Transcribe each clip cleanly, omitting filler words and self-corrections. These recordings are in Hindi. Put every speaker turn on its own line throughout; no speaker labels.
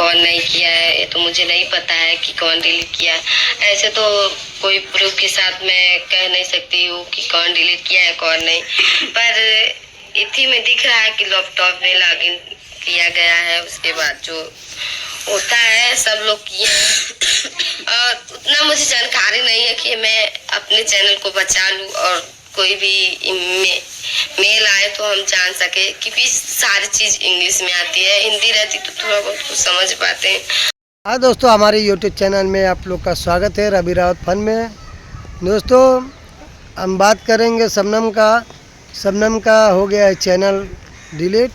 कौन नहीं किया है, ये तो मुझे नहीं पता है कि कौन डिलीट किया है। ऐसे तो कोई प्रूफ के साथ मैं कह नहीं सकती हूँ कि कौन डिलीट किया है कौन नहीं, पर इसी में दिख रहा है कि लैपटॉप में लॉगिन किया गया है। उसके बाद जो होता है सब लोग किए हैं और उतना मुझे जानकारी नहीं है कि मैं अपने चैनल को बचा लूँ और कोई भी मेल आए तो हम जान सके, क्योंकि सारी चीज इंग्लिश में आती है, हिंदी रहती तो थोड़ा बहुत कुछ समझ पाते हैं।
हाँ दोस्तों, हमारे यूट्यूब चैनल में आप लोग का स्वागत है रवि रावत फन में। दोस्तों, हम बात करेंगे शबनम का। शबनम का हो गया है चैनल डिलीट।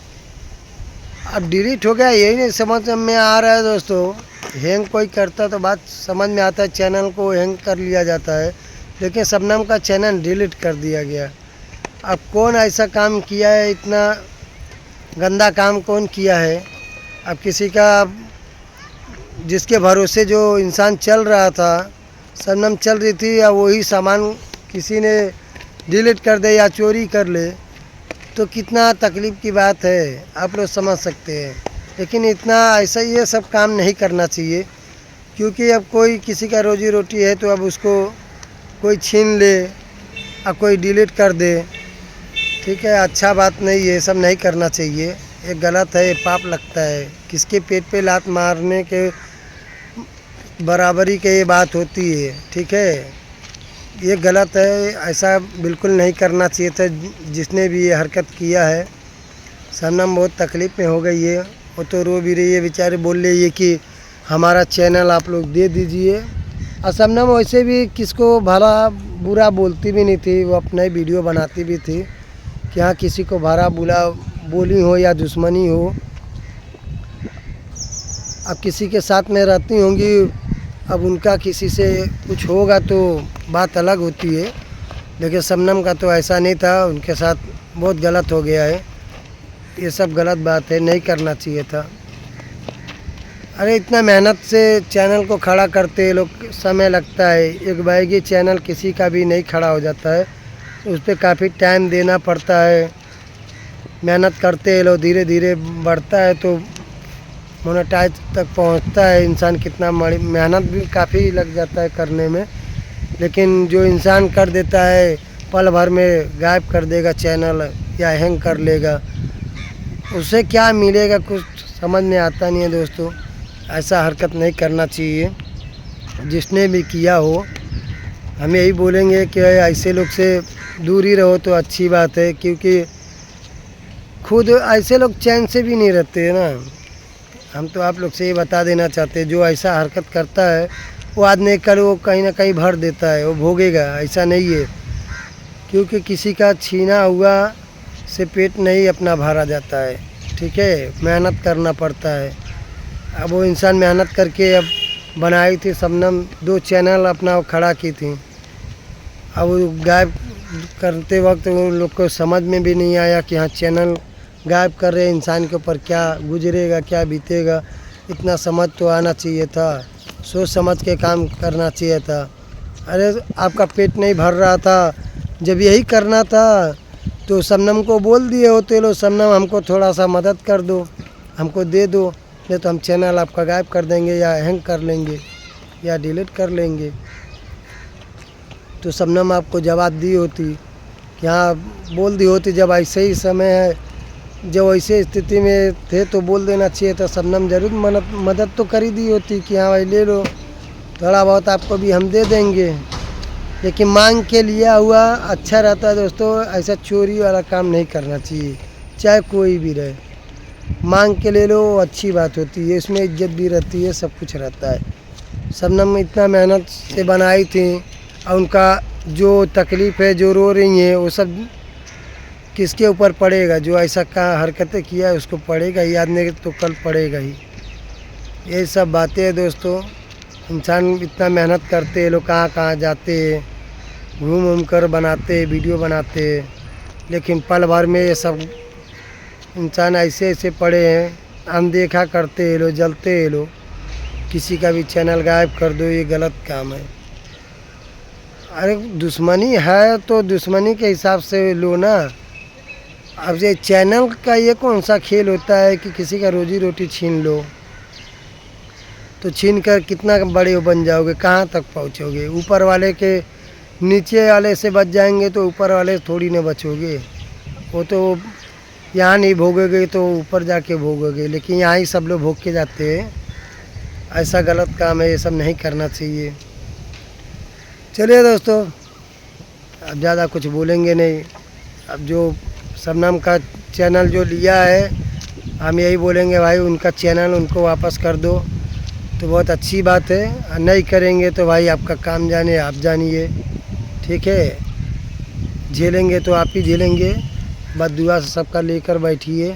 अब डिलीट हो गया, यही नहीं समझ में आ रहा है दोस्तों। हैंग कोई करता तो बात समझ में आता है, चैनल को हैंग कर लिया जाता है, लेकिन शबनम का चैनल डिलीट कर दिया गया। अब कौन ऐसा काम किया है, इतना गंदा काम कौन किया है? अब किसी का, जिसके भरोसे जो इंसान चल रहा था, शबनम चल रही थी, या वही सामान किसी ने डिलीट कर दे या चोरी कर ले तो कितना तकलीफ़ की बात है, आप लोग समझ सकते हैं। लेकिन इतना ऐसा ये सब काम नहीं करना चाहिए, क्योंकि अब कोई किसी का रोजी रोटी है तो अब उसको कोई छीन ले, अब कोई डिलीट कर दे, ठीक है, अच्छा बात नहीं है, ये सब नहीं करना चाहिए। ये गलत है, ये पाप लगता है। किसके पेट पे लात मारने के बराबरी के ये बात होती है, ठीक है, ये गलत है। ऐसा बिल्कुल नहीं करना चाहिए था जिसने भी ये हरकत किया है। शबनम बहुत तकलीफ़ में हो गई है, वो तो रो भी रही है बेचारे, बोल रही है कि हमारा चैनल आप लोग दे दीजिए। और शबनम वैसे भी किसको भला बुरा बोलती भी नहीं थी, वो अपना ही वीडियो बनाती भी थी कि हाँ किसी को भला बुरा बोली हो या दुश्मनी हो। अब किसी के साथ में रहती होंगी, अब उनका किसी से कुछ होगा तो बात अलग होती है, लेकिन शबनम का तो ऐसा नहीं था, उनके साथ बहुत गलत हो गया है। ये सब गलत बात है, नहीं करना चाहिए था। अरे इतना मेहनत से चैनल को खड़ा करते लोग, समय लगता है। एक बाइगी चैनल किसी का भी नहीं खड़ा हो जाता है, उस पर काफ़ी टाइम देना पड़ता है, मेहनत करते हैं लोग, धीरे धीरे बढ़ता है तो मोनेटाइज तक पहुंचता है इंसान। कितना मेहनत भी काफ़ी लग जाता है करने में, लेकिन जो इंसान कर देता है पल भर में गायब कर देगा चैनल या हैंग कर लेगा, उससे क्या मिलेगा कुछ समझ में आता नहीं है दोस्तों। ऐसा हरकत नहीं करना चाहिए, जिसने भी किया हो। हम यही बोलेंगे कि ऐसे लोग से दूर ही रहो तो अच्छी बात है, क्योंकि खुद ऐसे लोग चैन से भी नहीं रहते हैं ना। हम तो आप लोग से ये बता देना चाहते हैं, जो ऐसा हरकत करता है वो आज नहीं कल वो कहीं ना कहीं भर देता है, वो भोगेगा, ऐसा नहीं है। क्योंकि किसी का छीना हुआ से पेट नहीं अपना भरा जाता है, ठीक है, मेहनत करना पड़ता है। अब वो इंसान मेहनत करके अब बनाई थी शबनम, 2 चैनल अपना वो खड़ा की थी। अब वो गायब करते वक्त वो लोग को समझ में भी नहीं आया कि हाँ चैनल गायब कर रहे इंसान के ऊपर क्या गुजरेगा, क्या बीतेगा। इतना समझ तो आना चाहिए था, सोच समझ के काम करना चाहिए था। अरे आपका पेट नहीं भर रहा था, जब यही करना था तो शबनम को बोल दिए होते लो, शबनम हमको थोड़ा सा मदद कर दो, हमको दे दो, नहीं तो हम चैनल आपका गायब कर देंगे या हैंग कर लेंगे या डिलीट कर लेंगे। तो शबनम आपको जवाब दी होती कि हाँ, बोल दी होती। जब ऐसे ही समय है, जब ऐसे स्थिति में थे तो बोल देना चाहिए था। शबनम जरूर मदद तो कर ही दी होती कि हाँ भाई ले लो, थोड़ा बहुत आपको भी हम दे देंगे। लेकिन मांग के लिया हुआ अच्छा रहता है दोस्तों, ऐसा चोरी वाला काम नहीं करना चाहिए, चाहे कोई भी रहे। मांग के ले लो, अच्छी बात होती है, इसमें इज्जत भी रहती है, सब कुछ रहता है। शबनम इतना मेहनत से बनाई थी, और उनका जो तकलीफ़ है, जो रो रही हैं, वो सब किसके ऊपर पड़ेगा? जो ऐसा का हरकतें किया है उसको पड़ेगा ही, आदमी तो कल पड़ेगा ही। यही सब बातें हैं दोस्तों। इंसान इतना मेहनत करते हैं, लोग कहाँ कहाँ जाते हैं, घूम कर बनाते हैं, वीडियो बनाते हैं, लेकिन पल भर में ये सब इंसान ऐसे ऐसे पड़े हैं, अनदेखा करते हैं लोग, जलते हैं लोग। किसी का भी चैनल गायब कर दो, ये गलत काम है। अरे दुश्मनी है तो दुश्मनी के हिसाब से लो ना। अब ये चैनल का ये कौन सा खेल होता है कि किसी का रोजी रोटी छीन लो? तो छीन कर कितना बड़े बन जाओगे, कहाँ तक पहुँचोगे। ऊपर वाले के नीचे वाले से बच जाएंगे तो ऊपर वाले से थोड़ी ना बचोगे। वो तो यहाँ नहीं भोगोगे तो ऊपर जाके भोगोगे, लेकिन यहाँ ही सब लोग भोग के जाते हैं। ऐसा गलत काम है, ये सब नहीं करना चाहिए। चलिए दोस्तों, अब ज़्यादा कुछ बोलेंगे नहीं। अब जो शबनम का चैनल जो लिया है, हम यही बोलेंगे भाई उनका चैनल उनको वापस कर दो तो बहुत अच्छी बात है। और नहीं करेंगे तो भाई आपका काम जाने आप जानिए, ठीक है। झेलेंगे तो आप ही झेलेंगे, बस दुआ से सबका लेकर बैठिए।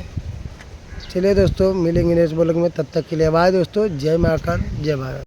चलिए दोस्तों, मिलेंगे नेक्स्ट ब्लॉग में, तब तक के लिए बाय दोस्तों। जय महाकाल, जय भारत।